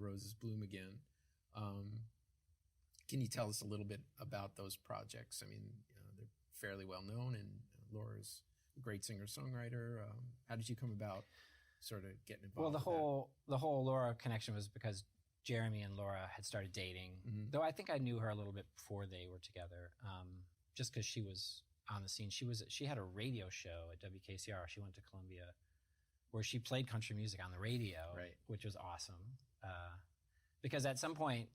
Roses Bloom Again. Can you tell us a little bit about those projects? I mean, they're fairly well known, and Laura's a great singer-songwriter. How did you come about sort of getting involved? Well, the whole Laura connection was because Jeremy and Laura had started dating, though I think I knew her a little bit before they were together, just because she was on the scene. She had a radio show at WKCR. She went to Columbia, where she played country music on the radio, right, which was awesome. Because at some point,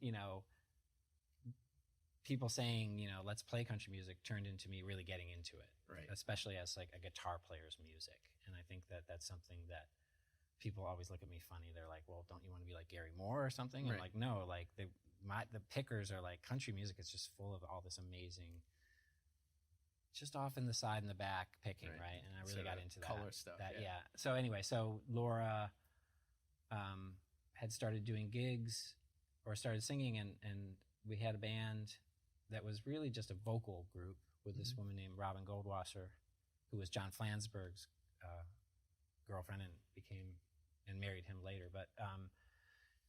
people saying, let's play country music turned into me really getting into it, right, especially as like a guitar player's music. And I think that that's something that people always look at me funny. They're like, well, don't you want to be like Gary Moore or something? Right. I'm like, no, like the pickers are like, country music is just full of all this amazing, just off in the side and the back picking, right? And I really got into color stuff. Yeah. So anyway, Laura had started doing gigs or started singing, and we had a band that was really just a vocal group with this woman named Robin Goldwasser, who was John Flansburgh's girlfriend and married him later. But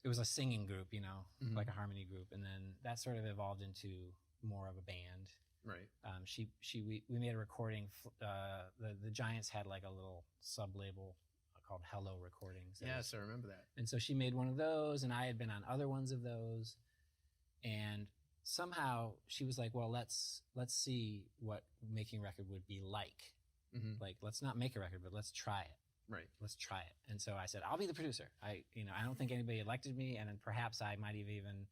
it was a singing group, like a harmony group, and then that sort of evolved into more of a band. Right. We made a recording. The Giants had like a little sub label called Hello Recordings. Yes, I remember that. And so she made one of those, and I had been on other ones of those, and somehow she was like, well, let's see what making a record would be like. Like, let's not make a record, but let's try it. Right. Let's try it. And so I said, I'll be the producer. I don't think anybody elected me, and then perhaps I might have even,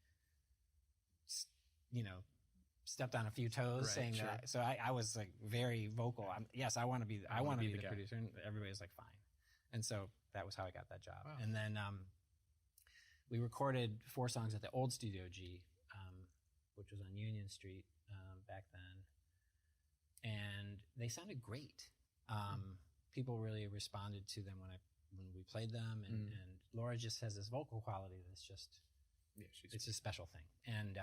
stepped on a few toes, saying that. So I was like very vocal. I want to be the producer, and everybody was like, fine. And so that was how I got that job. Wow. And then we recorded 4 songs at the old Studio G, which was on Union Street back then, and they sounded great. People really responded to them when we played them, and Laura just has this vocal quality that's just it's a special thing. And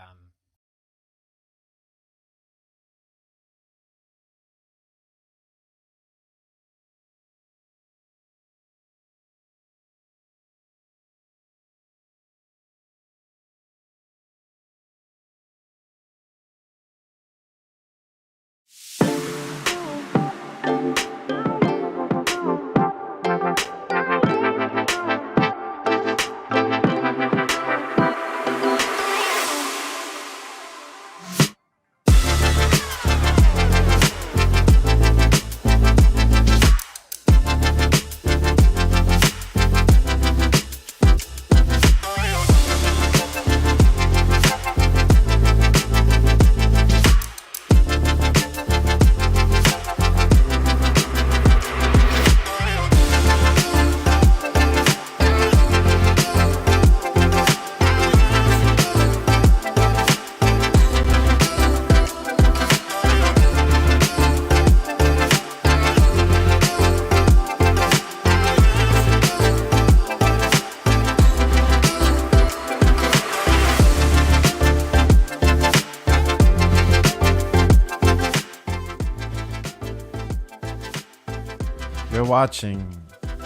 watching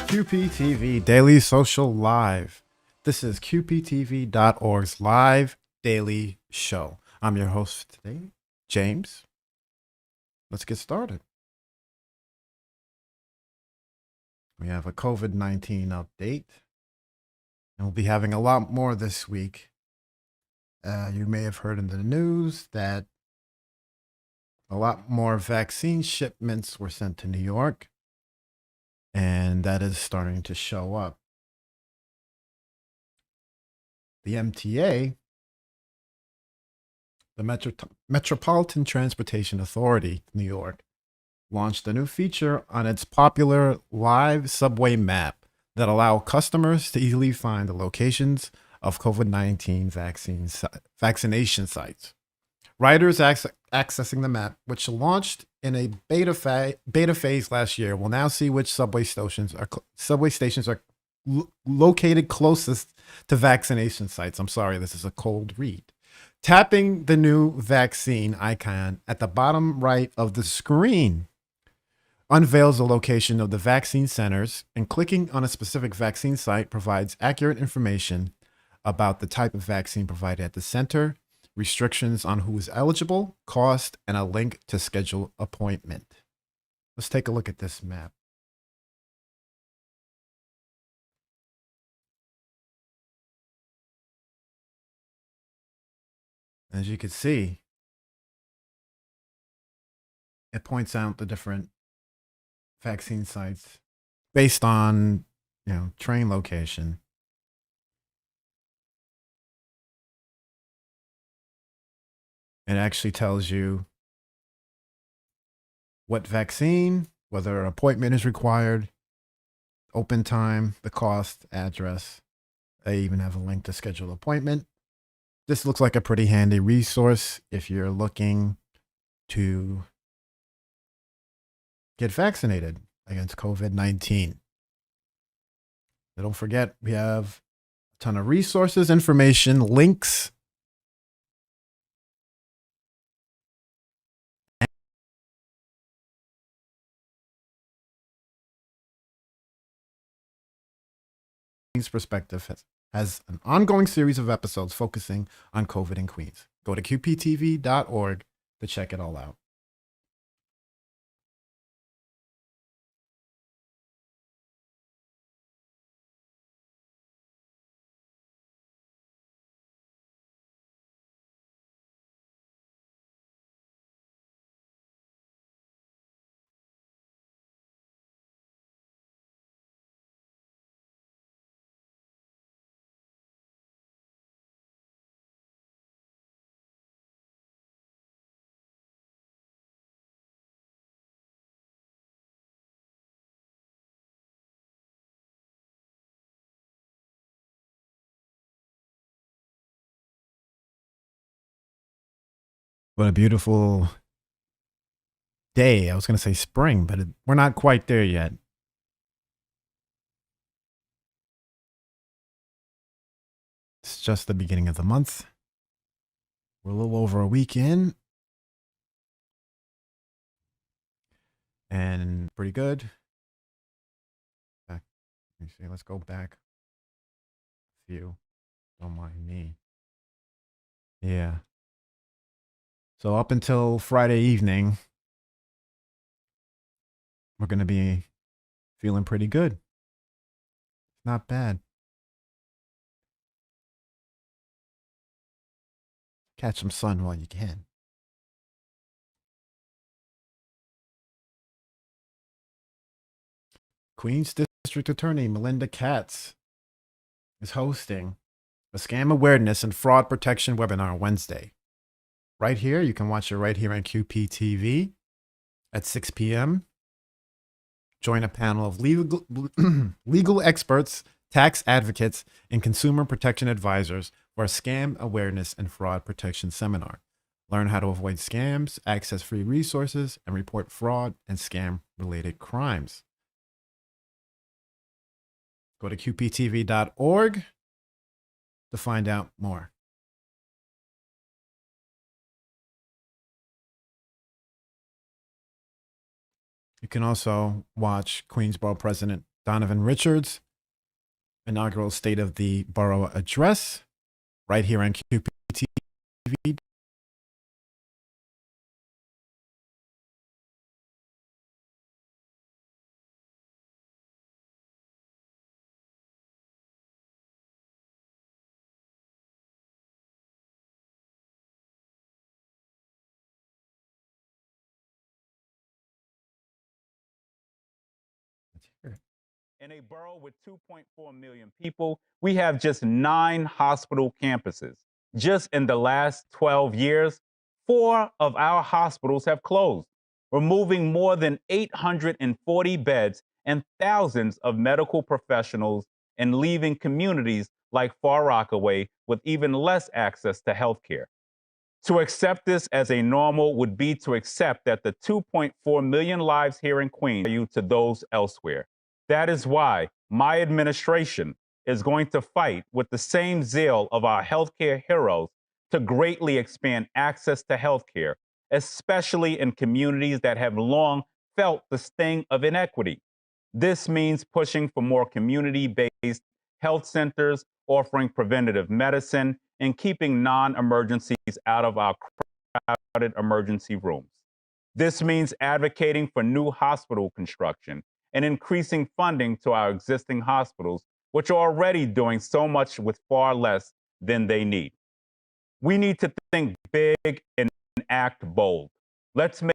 QPTV Daily Social Live. This is QPTV.org's live daily show. I'm your host today, James. Let's get started. We have a COVID-19 update, and we'll be having a lot more this week. You may have heard in the news that a lot more vaccine shipments were sent to New York, and that is starting to show up. The MTA, the Metropolitan Transportation Authority, New York, launched a new feature on its popular live subway map that allow customers to easily find the locations of COVID-19 vaccination sites. Riders accessing the map, which launched in a beta phase last year, will now see which subway stations are located closest to vaccination sites. I'm sorry, this is a cold read. Tapping the new vaccine icon at the bottom right of the screen unveils the location of the vaccine centers, and clicking on a specific vaccine site provides accurate information about the type of vaccine provided at the center, restrictions on who is eligible, cost, and a link to schedule appointment. Let's take a look at this map. As you can see, it points out the different vaccine sites based on, train location. It actually tells you what vaccine, whether an appointment is required, open time, the cost, address. They even have a link to schedule appointment. This looks like a pretty handy resource if you're looking to get vaccinated against COVID-19. Don't forget, we have a ton of resources, information, links. Perspective has an ongoing series of episodes focusing on COVID in Queens. Go to QPTV.org to check it all out. What a beautiful day. I was going to say spring, but we're not quite there yet. It's just the beginning of the month. We're a little over a week in. And pretty good. Back. Let me see. Let's go back a few. Don't mind me. Yeah. So up until Friday evening, we're going to be feeling pretty good. Not bad. Catch some sun while you can. Queens District Attorney Melinda Katz is hosting a scam awareness and fraud protection webinar Wednesday. Right here, you can watch it right here on QPTV at 6 p.m. Join a panel of legal experts, tax advocates, and consumer protection advisors for a scam awareness and fraud protection seminar. Learn how to avoid scams, access free resources, and report fraud and scam-related crimes. Go to QPTV.org to find out more. You can also watch Queensborough President Donovan Richards' inaugural State of the Borough address right here on QPTV. In a borough with 2.4 million people, we have just 9 hospital campuses. Just in the last 12 years, 4 of our hospitals have closed, removing more than 840 beds and thousands of medical professionals and leaving communities like Far Rockaway with even less access to health care. To accept this as a normal would be to accept that the 2.4 million lives here in Queens are to those elsewhere. That is why my administration is going to fight with the same zeal of our healthcare heroes to greatly expand access to healthcare, especially in communities that have long felt the sting of inequity. This means pushing for more community-based health centers offering preventative medicine, and keeping non-emergencies out of our crowded emergency rooms. This means advocating for new hospital construction and increasing funding to our existing hospitals, which are already doing so much with far less than they need. We need to think big and act bold. Let's make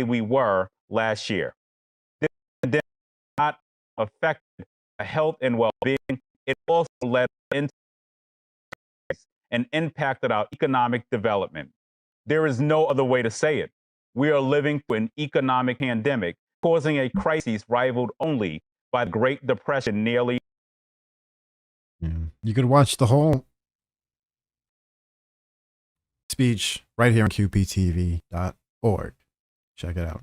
we were last year. This pandemic not affected our health and well-being. It also led into and impacted our economic development. There is no other way to say it. We are living through an economic pandemic, causing a crisis rivaled only by the Great Depression nearly. You could watch the whole speech right here on QPTV.org. Check it out.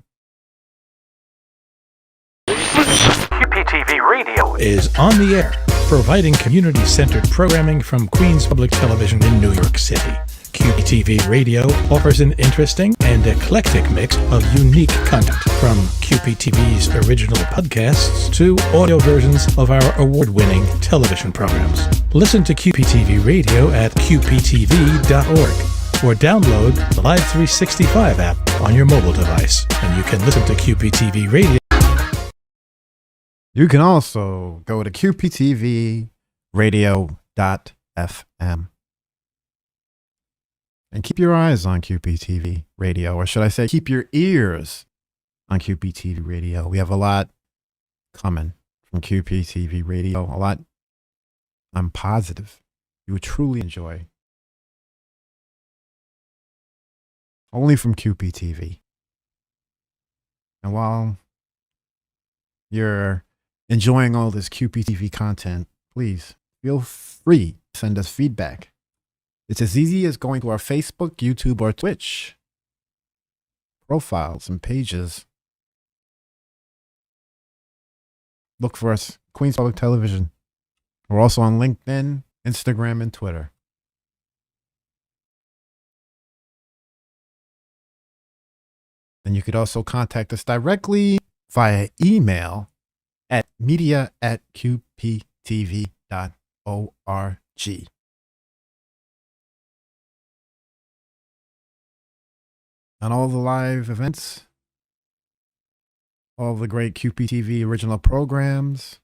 QPTV Radio is on the air, providing community-centered programming from Queens Public Television in New York City. QPTV Radio offers an interesting and eclectic mix of unique content, from QPTV's original podcasts to audio versions of our award-winning television programs. Listen to QPTV Radio at QPTV.org. Or download the Live 365 app on your mobile device, and you can listen to QPTV Radio. You can also go to QPTVradio.fm and keep your eyes on QPTV Radio, or should I say keep your ears on QPTV Radio. We have a lot coming from QPTV Radio, a lot I'm positive you would truly enjoy. Only from QPTV. And while you're enjoying all this QPTV content, please feel free to send us feedback. It's as easy as going to our Facebook, YouTube, or Twitch profiles and pages. Look for us, Queens Public Television. We're also on LinkedIn, Instagram, and Twitter. And you could also contact us directly via email at media@qptv.org. And all the live events, all the great QPTV original programs,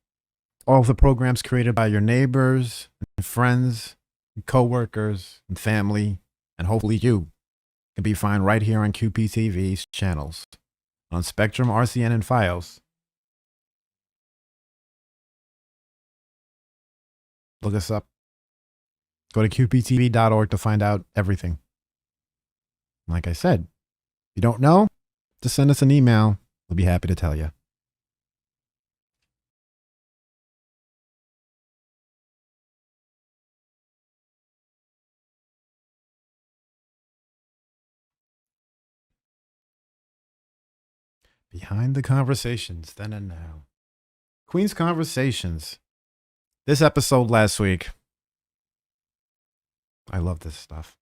all the programs created by your neighbors and friends, and coworkers and family, and hopefully you, can be found right here on QPTV's channels on Spectrum, RCN, and Fios. Look us up. Go to QPTV.org to find out everything. Like I said, if you don't know, just send us an email. We'll be happy to tell you. Behind the conversations, then and now. Queen's Conversations. This episode last week. I love this stuff.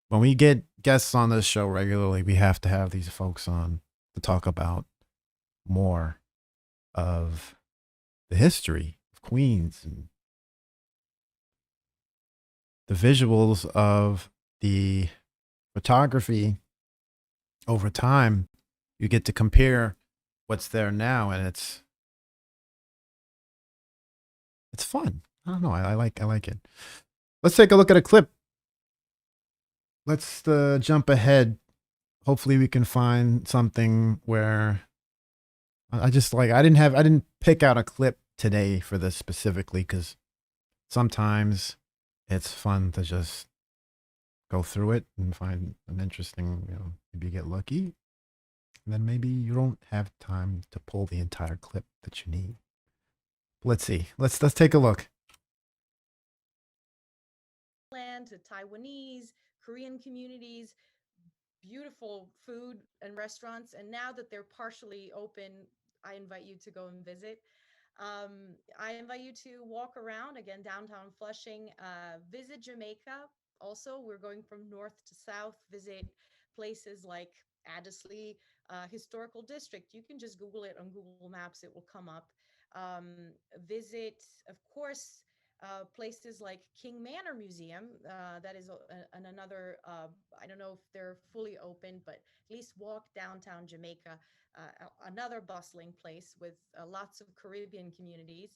When we get guests on this show regularly, we have to have these folks on to talk about more of the history of Queens and the visuals of the photography. Over time, you get to compare what's there now, and it's fun. I don't know. I like it. Let's take a look at a clip. Let's jump ahead. Hopefully, we can find something where I didn't pick out a clip today for this specifically, because sometimes it's fun to just go through it and find an interesting, maybe you get lucky, and then maybe you don't have time to pull the entire clip that you need. Let's see. Let's take a look. Land to Taiwanese, Korean communities, beautiful food and restaurants. And now that they're partially open, I invite you to go and visit. I invite you to walk around again, downtown Flushing, visit Jamaica. Also, we're going from north to south, visit places like Addisley Historical District. You can just Google it on Google Maps, it will come up. Visit, of course, places like King Manor Museum. That is another, I don't know if they're fully open, but at least walk downtown Jamaica, another bustling place with lots of Caribbean communities.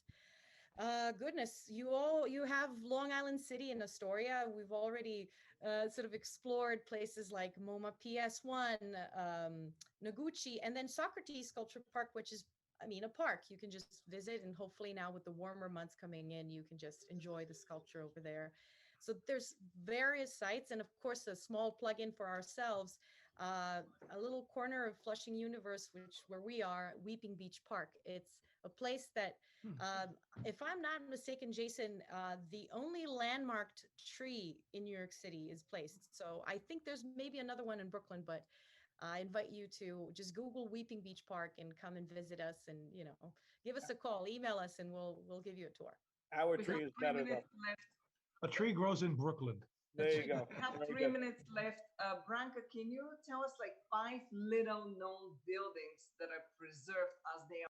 Goodness, you have Long Island City and Astoria. We've already sort of explored places like MoMA PS1, Noguchi, and then Socrates Sculpture Park, which is, I mean, a park you can just visit, and hopefully now with the warmer months coming in, you can just enjoy the sculpture over there. So there's various sites, and of course, a small plug-in for ourselves. Uh, a little corner of Flushing Universe, which where we are, Weeping Beach Park. It's a place that if I'm not mistaken, Jason, the only landmarked tree in New York City is placed. So I think there's maybe another one in Brooklyn, but I invite you to just Google Weeping Beach Park and come and visit us, and give us a call, email us, and we'll give you a tour. Our tree is better though. Left. A tree grows in Brooklyn. There you go. We have Very 3 good. minutes left. Branka, can you tell us like 5 little known buildings that are preserved as they are?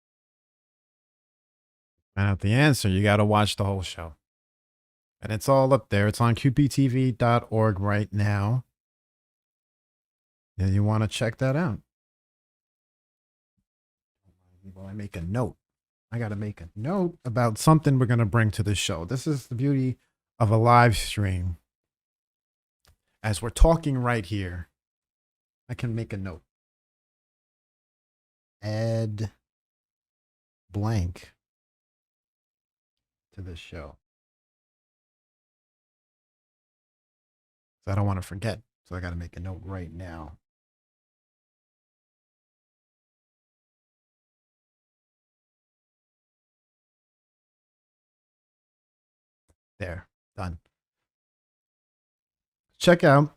Find out the answer, you got to watch the whole show. And it's all up there. It's on qptv.org right now. And you want to check that out. Well, I make a note. I got to make a note about something we're going to bring to the show. This is the beauty of a live stream. As we're talking right here, I can make a note. Add blank to this show. So I don't want to forget. So I got to make a note right now. There, done. Check out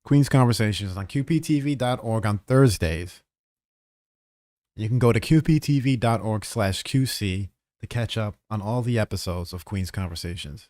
Queen's Conversations on qptv.org on Thursdays. You can go to qptv.org/QC to catch up on all the episodes of Queen's Conversations.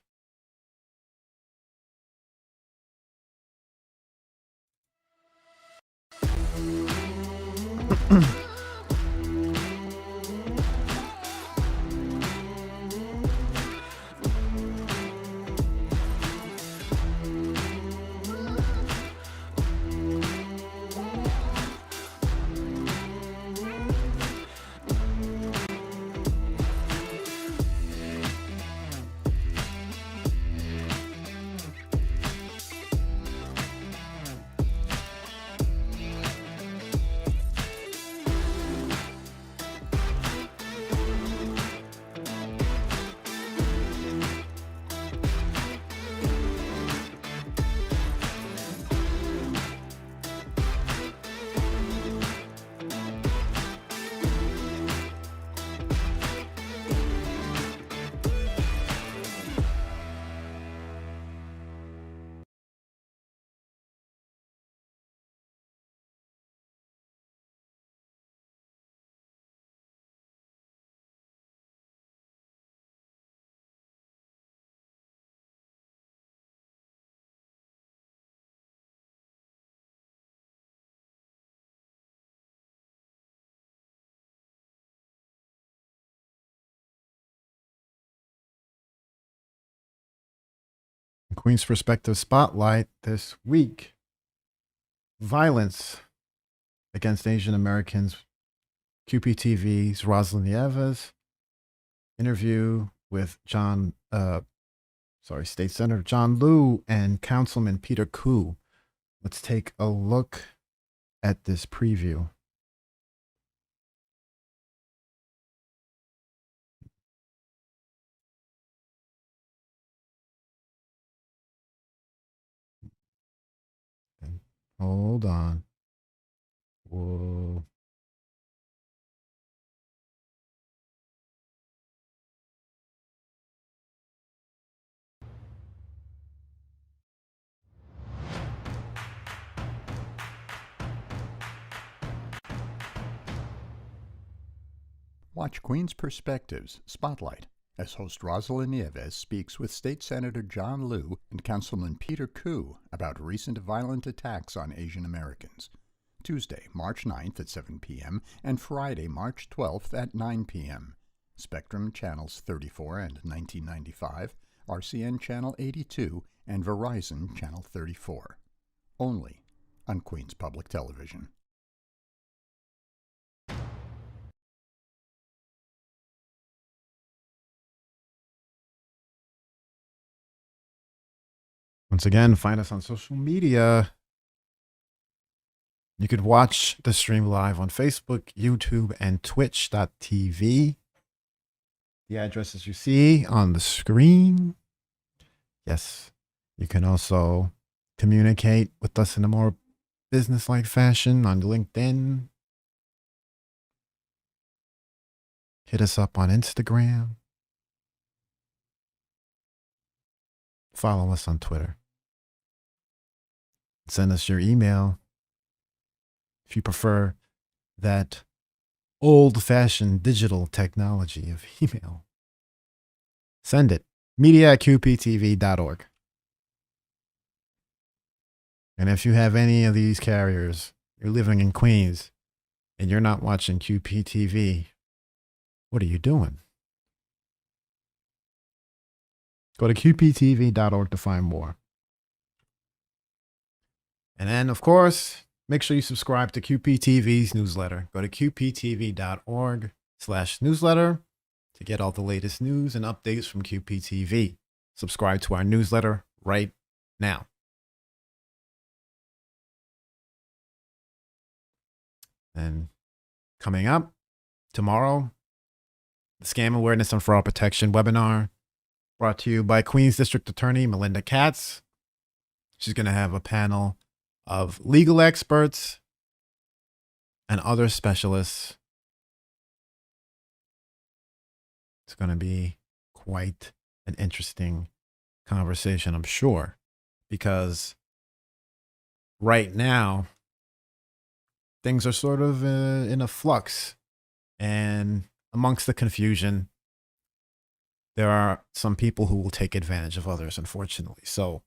Queen's Perspective Spotlight this week. Violence against Asian Americans. QPTV's Rosalind Nieves. Interview with State Senator John Liu and Councilman Peter Koo. Let's take a look at this preview. Hold on. Whoa. Watch Queen's Perspectives Spotlight as host Rosalind Nieves speaks with State Senator John Liu and Councilman Peter Koo about recent violent attacks on Asian Americans. Tuesday, March 9th at 7 p.m. and Friday, March 12th at 9 p.m. Spectrum Channels 34 and 1995, RCN Channel 82, and Verizon Channel 34. Only on Queens Public Television. Once again, find us on social media. You could watch the stream live on Facebook, YouTube, and Twitch.tv. The addresses you see on the screen. Yes, you can also communicate with us in a more business-like fashion on LinkedIn. Hit us up on Instagram. Follow us on Twitter. Send us your email if you prefer that old-fashioned digital technology of email. Send it. media@qptv.org. And if you have any of these carriers, you're living in Queens, and you're not watching QPTV, what are you doing? Go to qptv.org to find more. And then, of course, make sure you subscribe to QPTV's newsletter. Go to qptv.org/newsletter to get all the latest news and updates from QPTV. Subscribe to our newsletter right now. And coming up tomorrow, the Scam Awareness and Fraud Protection webinar brought to you by Queens District Attorney Melinda Katz. She's going to have a panel of legal experts and other specialists. It's going to be quite an interesting conversation, I'm sure, because right now things are sort of in a flux, and amongst the confusion, there are some people who will take advantage of others, unfortunately. So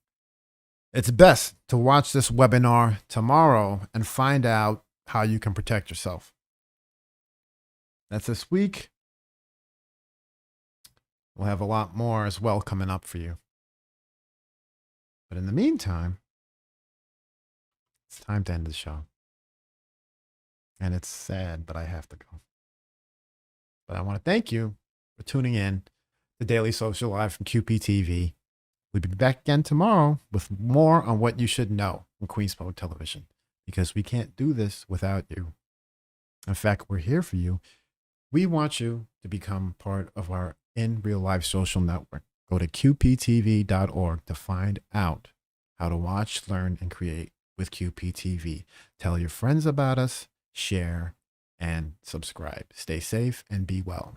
it's best to watch this webinar tomorrow and find out how you can protect yourself. That's this week. We'll have a lot more as well coming up for you. But in the meantime, it's time to end the show. And it's sad, but I have to go. But I want to thank you for tuning in to Daily Social Live from QPTV. We'll be back again tomorrow with more on what you should know from Queens Public Television, because we can't do this without you. In fact, we're here for you. We want you to become part of our in real life social network. Go to qptv.org to find out how to watch, learn, and create with QPTV. Tell your friends about us, share, and subscribe. Stay safe and be well.